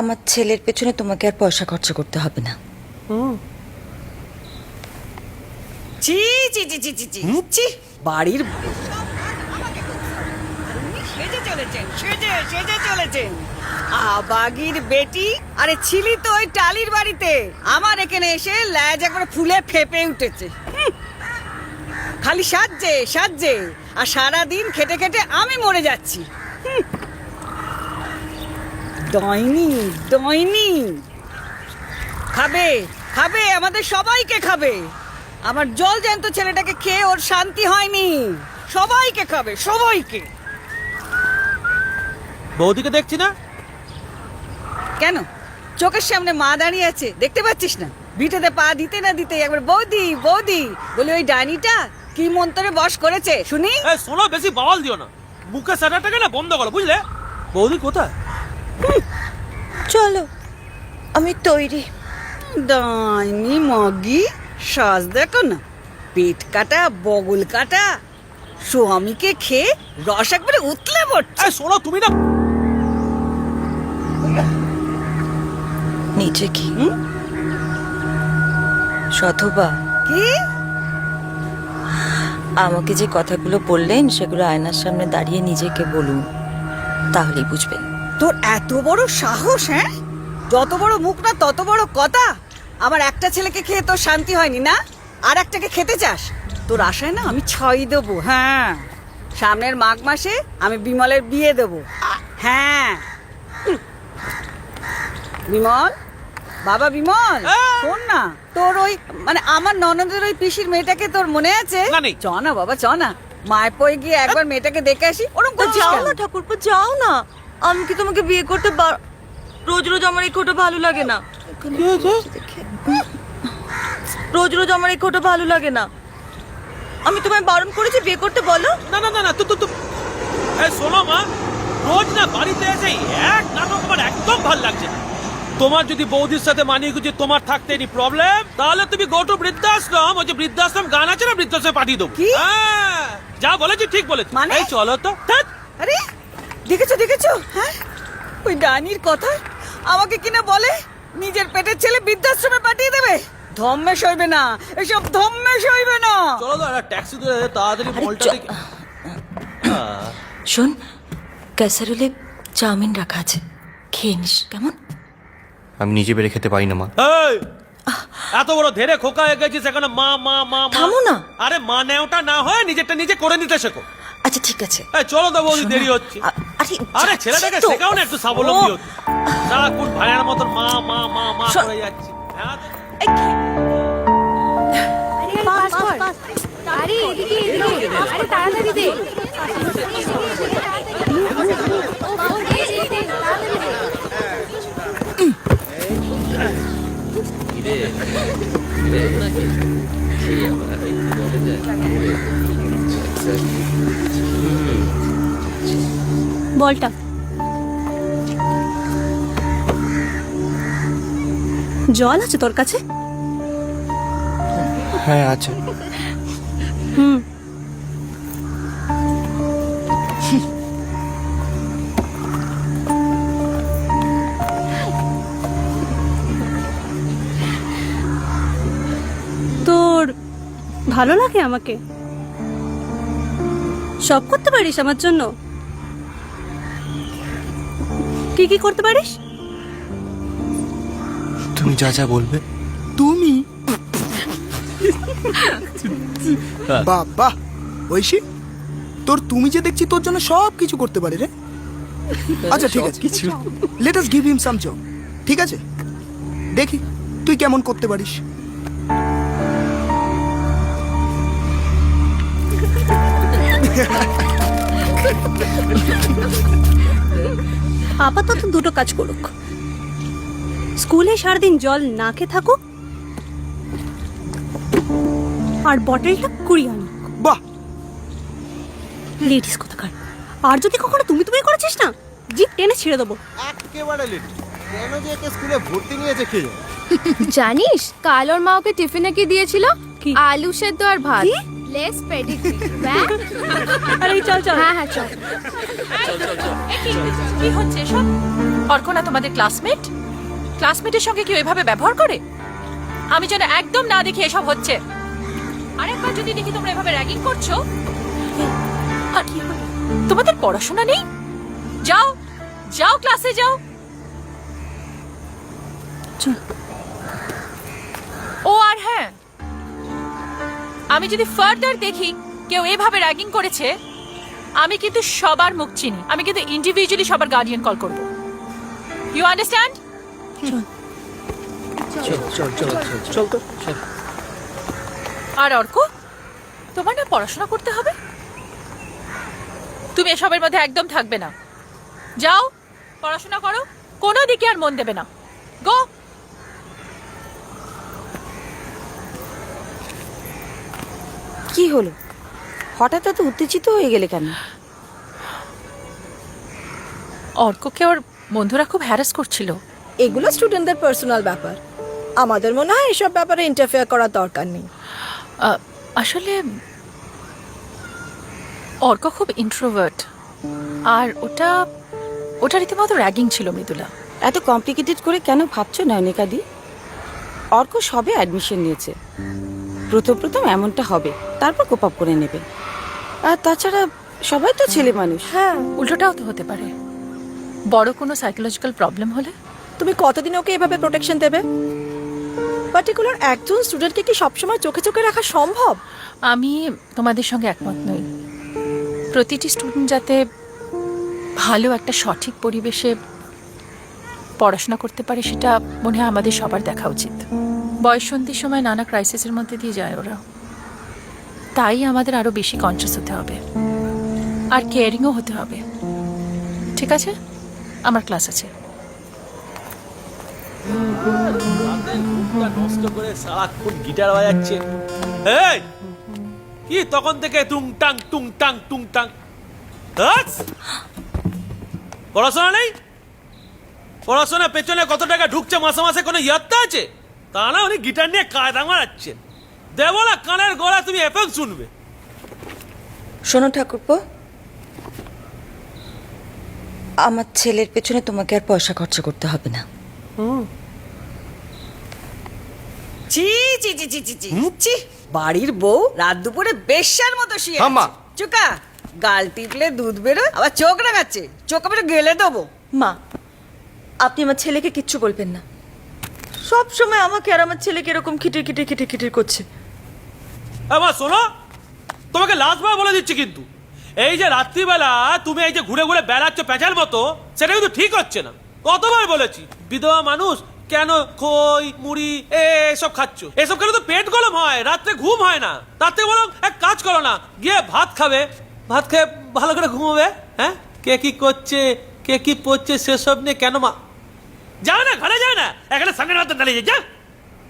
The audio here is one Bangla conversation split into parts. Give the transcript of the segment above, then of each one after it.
আমার ছেলের পেছনে তোমাকে আর পয়সা খরচা করতে হবে না। চি চি চি চি চি চি চি বাড়ির সেজে চলেছেন, সেজে চলেছেন আবাগির বেটি। আরে ছিলি তো ওই টালির বাড়িতে, আমার এখানে এসে ল্যাজ একবার ফুলে ফেপে উঠেছে। খালি সাজছে সাজছে, আর সারাদিন খেটে খেটে আমি মরে যাচ্ছি। ডাইনি ডাইনি খাবে খাবে, আমাদের সবাইকে খাবে। আমার জল জ্যান্ত ছেলেটাকে খেয়ে ওর শান্তি হয়নি, সবাইকে খাবে সবাইকে। বৌদিকে দেখছি না কেন? চোখের সামনে মা দাঁড়িয়ে আছে, দেখতে পাচ্ছিস না? বিটেতে পা দিতে না দিতে একবার বৌদি বৌদি বলে ওই ডাইনিটা কি মন্তরে বশ করেছে শুনি। এই শোনো, বেশি বাওয়াল দিও না, মুখে সাটাটাকে না বন্ধ করো, বুঝলে? বৌদি কোথায়? চলো, আমি তৈরি। ডাইনি মগি সাজ দেখো না, পেট কাটা বগল কাটা, স্বামীকে খেয়ে রস একবারে উতলে পড়ছে। এই শোনো, তুমি না নিচে কি সধবা কি আমাকে যে কথাগুলো বললেন সেগুলো আয়নার সামনে দাঁড়িয়ে নিজেকে বলুন, তাহলেই বুঝবেন। তোর এত বড় সাহস? হ্যাঁ, যত বড় মুখ না তত বড় কথা। আমার একটা ছেলেকে খেয়ে তোর শান্তি হয়নি না, আর একটাকে খেতে চাস? তোর আশায় না আমি ছাই দেবো। হ্যাঁ, সামনের মাঘ মাসে আমি বিমলের বিয়ে দেবো। হ্যাঁ বিমল, বাবা বিমল, শোন না, তোর ওই মানে আমার ননদের ওই পিসির মেয়েটাকে তোর মনে আছে? না, নেই। চ না বাবা, চ না, মায়ের পয়ে গিয়ে একবার মেয়েটাকে দেখে আসি। ওরকম করছিস যাও কেন? না ঠাকুরপো, যাও না। আমি কি তোমাকে বিয়ে করতে রোজ রোজ আমার এই কোটা ভালো লাগে না। রোজ রোজ আমার এই কোটা ভালো লাগে না। আমি তোমায় বারণ করেছি বিয়ে করতে, বলো। না না না না তো এই শোনো মা, রোজ না বাড়িতে এসে এক নাটক আমার একদম ভাল লাগছে না। তোমার যদি বৌদির সাথে মানিয়ে গুছিয়ে তোমার থাকতে এনি প্রবলেম, তাহলে তুমি গো টু বৃদ্ধাশ্রম। ওই যে বৃদ্ধাশ্রম গান আছে না, বৃদ্ধাশ্রমে পাঠিয়ে দেবো। কি? হ্যাঁ, যা বলেছি ঠিক বলেছি। মানে? এই চলো তো। ধ্যাৎ। আরে দেখেছো দেখেছো, হ্যাঁ ওই ডানির কথা আমাকে কিনা বলে নিজের পেটের ছেলে বৃদ্ধাশ্রমে পাঠিয়ে দেবে। ধম্মে সইবে না, এসব ধম্মে সইবে না। চলো তো একটা ট্যাক্সি ধরে তাড়াতাড়ি মলটা থেকে। শোন, ক্যাসারোলে চাউমিন রাখা আছে, খেয়ে নিস কেমন? আমি নিজে বেড়ে খেতে পারি না মা। এই, এত বড় ধেরে খোকা হয়ে গেছিস, এখন মা মা মা মা। থামো না। আরে মা নেওটা না হয় নিজেরটা নিজে করে নিতে শেখো। আচ্ছা ঠিক আছে, এই চলো তো বৌদি, শোনো, দেরি হচ্ছে। আরে যাচ্ছি ছেলেটাকে তো। শেখাও না একটু স্বাবলম্বী ও, হতে। সারাক্ষণ ভাইয়ার মতন মা মা মা মা শোন। করে যাচ্ছি। হ্যাঁ, আরে এদিকে এদিকে, আরে তাড়াতাড়ি দে। বলটা জল আছে তোর কাছে? হ্যাঁ আছে। তোর ভালো লাগে আমাকে? সব করতে পারিস আমার জন্য? কি কি করতে পারিস? তুমি যা যা বলবে। তুমি বাবা ঐশী, তোর তুমি যে দেখছি তোর জন্য সব কিছু করতে পারে রে। আচ্ছা ঠিক আছে, কিছু লেট আস গিভ হিম সাম জব। ঠিক আছে, দেখি তুই কেমন করতে পারিস। আপাতত দুটো কাজ করুক, স্কুলে সারাদিন জল না খেয়ে থাকুক, আর বটলটা কুড়িয়ে আনুক। বাহ, লেডিস কোথাকার। আর যদি কখনো তুমি তুমি করেছিস না, জিপ টেনে ছেড়ে দেবো। একেবারে লেট। কেন যে একে স্কুলে ভর্তি নিয়েছে কে জানে? জানিস কাল ওর মা ওকে টিফিনে কি দিয়েছিল? কি? আলু সেদ্ধ আর ভাত। কি? Less pedigree. আরে চল চল। হ্যাঁ হ্যাঁ চল। কি হচ্ছে সব? অর্ক না তোমাদের ক্লাসমেট? ক্লাসমেটের সঙ্গে কি ওইভাবে ব্যবহার করে? আমি যেন একদম না দেখি এসব হচ্ছে। আরেকবার যদি দেখি তোমরা এভাবে র্যাগিং করছো, আর কি হলো? তোমাদের পড়াশোনা নেই? যাও যাও ক্লাসে যাও। ও আর হ্যাঁ, আমি যদি ফার্দার দেখি কেউ এভাবে র্যাগিং করেছে, আমি কিন্তু সবার মুখ চিনি। আমি কিন্তু ইন্ডিভিজুয়ালি সবার গার্ডিয়ান কল করব। You understand? আর অর্ক, তোমার না পড়াশোনা করতে হবে? তুমি এসবের মধ্যে একদম থাকবে না। যাও পড়াশোনা করো, কোনো দিকে আর মন দেবে না। গো। কি হলো, হঠাৎ এত উত্তেজিত হয়ে গেলে কেন? অর্ককে ওর বন্ধুরা খুব হ্যারাস করছিল। এগুলো স্টুডেন্টদের পার্সোনাল ব্যাপার, আমাদের মনে হয় এসব ব্যাপারে ইন্টারফেয়ার করার দরকার নেই। আসলে অর্ক খুব ইন্ট্রোভার্ট, আর ওটা রীতিমতো র্যাগিং ছিল। মৃদুলা, এত কমপ্লিকেটেড করে কেন ভাবছো নয়নিকাদি? অর্ক সবে অ্যাডমিশন নিয়েছে, প্রথম এমনটা হবে, তারপর কোপ আপ করে নেবে। আর তাছাড়া সবাই তো ছেলে মানুষ। হ্যাঁ, উল্টোটাও তো হতে পারে। বড় কোনো সাইকোলজিক্যাল প্রবলেম হলে তুমি কতদিন ওকে এভাবে প্রোটেকশন দেবে? পার্টিকুলার একজন স্টুডেন্টকে কি সবসময় চোখে চোখে রাখা সম্ভব? আমি তোমাদের সঙ্গে একমত নই। প্রতিটি স্টুডেন্ট যাতে ভালো একটা সঠিক পরিবেশে পড়াশোনা করতে পারে, সেটা মনে হয় আমাদের সবার দেখা উচিত। বয়ঃসন্ধির সময় নানা ক্রাইসিসের মধ্যে দিয়ে যায় ওরা, তাই আমাদের আরো বেশি কনসিয়াস হতে হবে আর কেয়ারিংও হতে হবে। ঠিক আছে, আমার ক্লাস আছে। নষ্ট করে সারাক্ষণ গিটার বাজাচ্ছে। এই কি তখন থেকে টুংটাং টুংটাং টুংটাং? পড়াশোনা নেই? পড়াশোনার পেছনে কত টাকা ঢুকছে মাসে মাসে কোনো ইয়াত্তা আছে? তা না উনি গিটার নিয়ে কায়দা মারাচ্ছেন। দেবলা কানের গলা তুমি এফএম শুনবে। শোনো ঠাকুরপো, আমার ছেলের পেছনে তোমাকে আর পয়সা খরচা করতে হবে না। চি চি চি চি চি চি চি, বাড়ির বউ রাত দুপুরে বেশ্যার মতো শুয়ে আছে। আম্মা। চুকা, গাল টিপলে দুধ বেরোয়, আবার চোখ রাগাচ্ছে। চোখ বেরো গেলে দেবো। মা, আপনি আমার ছেলেকে কিচ্ছু বলবেন না। সব সময় আমাকে আর আমার ছেলেকে এরকম খিটির খিটির খিটির খিটির করছে। আমার শোনো, তোমাকে লাস্টবার বলে দিচ্ছি কিন্তু, এই যে রাত্রিবেলা তুমি এই যে ঘুরে ঘুরে বেড়াচ্ছ প্যাঁচার মতো, সেটা কিন্তু ঠিক হচ্ছে না। কতবার বলেছি, বিধবা মানুষ কেন খই মুড়ি এসব খাচ্ছ? এসব খেলে তো পেট গরম হয়, রাত্রে ঘুম হয় না। তার থেকে বরং এক কাজ করো না, গিয়ে ভাত খাবে, ভাত খেয়ে ভালো করে ঘুমাবে। হ্যাঁ, কে কি করছে কে কি পড়ছে সেসব নিয়ে কেন মা যায় না, ঘরে যায় না, এখানে সঙ্গে মাত্র দাঁড়িয়ে যায়।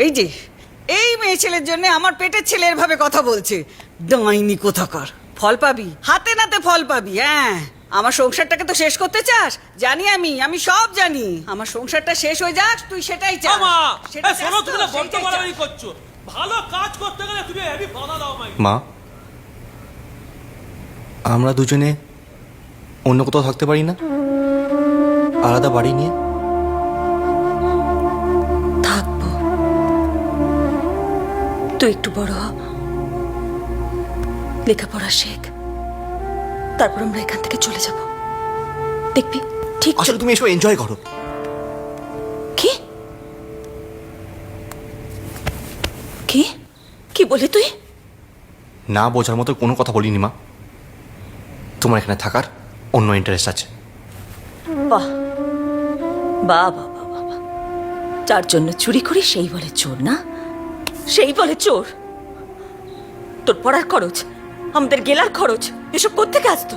এই যে এই মেয়ে ছেলের জন্য আমার পেটের ছেলে এভাবে কথা বলছে। ডাইনি কোথাকার। ফল পাবি, হাতে নাতে ফল পাবি। হ্যাঁ, আমার সংসারটাকে তো শেষ করতে চাস, জানি আমি সব জানি। আমার সংসারটা শেষ হয়ে যাক, তুই সেটাই চাস। মা, সেটা এই শোনো, চাস তো, তুমি না বড্ড সেইটাই বাড়াবাড়ি চাস। করছো। ভালো কাজ করতে গেলে তুমি হেভি বাধা দাও মাই। মা, আমরা দুজনে অন্য কোথাও থাকতে পারি না, আলাদা বাড়ি নিয়ে? থাকবো, তুই একটু বড় হ, লেখাপড়া শেখ, তারপর আমরা এখান থেকে চলে যাব। দেখবি ঠিক আসলে তুমি এসব এনজয় করো। কি কি কি বলি তুই? না বোঝার মতো কোনো কথা বলিনি মা। তোমার এখানে থাকার অন্য ইন্টারেস্ট আছে। বাহ বাহ বাহ বাহ বাহ বাহ। যার জন্য চুরি করি সেই বলে চোর না? সেই বলে চোর? তোর পড়ার খরচ, আমাদের গেলার খরচ, এসব কোত্থেকে আসতো?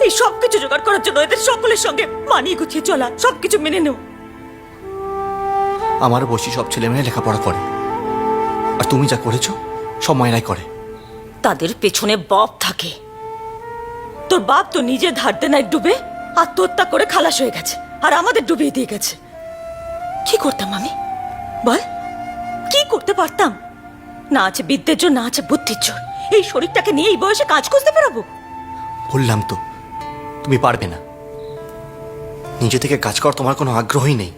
এই সব কিছু জোগাড় করার জন্য এদের সকলের সঙ্গে মানিয়ে গুছিয়ে চলা, সবকিছু মেনে নেও। আমার বসি সব ছেলে মেয়ে লেখাপড়া করে, আর তুমি যা করেছো সব মায়েরাই করে। তাদের পেছনে বাপ থাকে। তোর বাপ তো নিজে ধার দেনায় ডুবে আত্মহত্যা করে খালাস হয়ে গেছে, আর আমাদের ডুবিয়ে দিয়ে গেছে। কি করতাম আমি বল? কি করতে পারতাম? না আছে বিদ্যের জোর, না আছে বুদ্ধির জোর। এই শরীরটাকে নিয়ে এই বয়সে কাজ করতে পারবো? বললাম তো তুমি পারবে না। নিজে থেকে কাজ করার তোমার কোনো আগ্রহই নেই।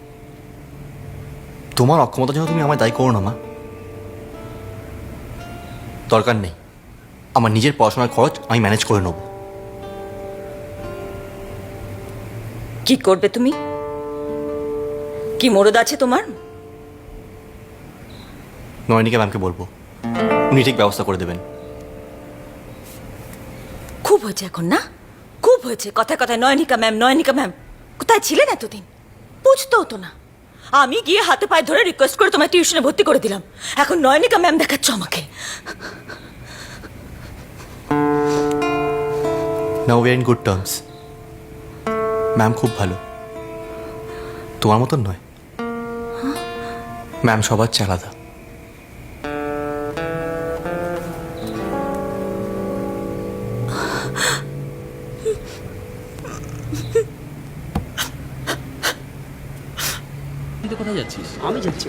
তোমার অক্ষমতার জন্য তুমি আমায় দায়ী করো না মা। দরকার নেই, আমার নিজের পড়াশোনার খরচ আমি ম্যানেজ করে নেব। কি করবে তুমি? কি মরদ আছে তোমার? নয়নিকা ম্যামকে বলবো, উনি ঠিক ব্যবস্থা করে দেবেন। খুব হয়েছে এখন না, খুব হয়েছে। কথায় কথায় নয়নিকা ম্যাম, নয়নিকা ম্যাম। কোথায় ছিলেন এতদিন? বুঝতে হতো না। আমি গিয়ে হাতে পায়ে ধরে রিকোয়েস্ট করে তোমায় টিউশনে ভর্তি করে দিলাম, এখন নয়নিকা ম্যাম দেখাচ্ছ আমাকে। Now we are in good terms. Ma'am খুব ভালো, তোমার মতন নয়। ম্যাম সবার চেয়ে আলাদা। কোথায় যাচ্ছিস? আমি যাচ্ছি।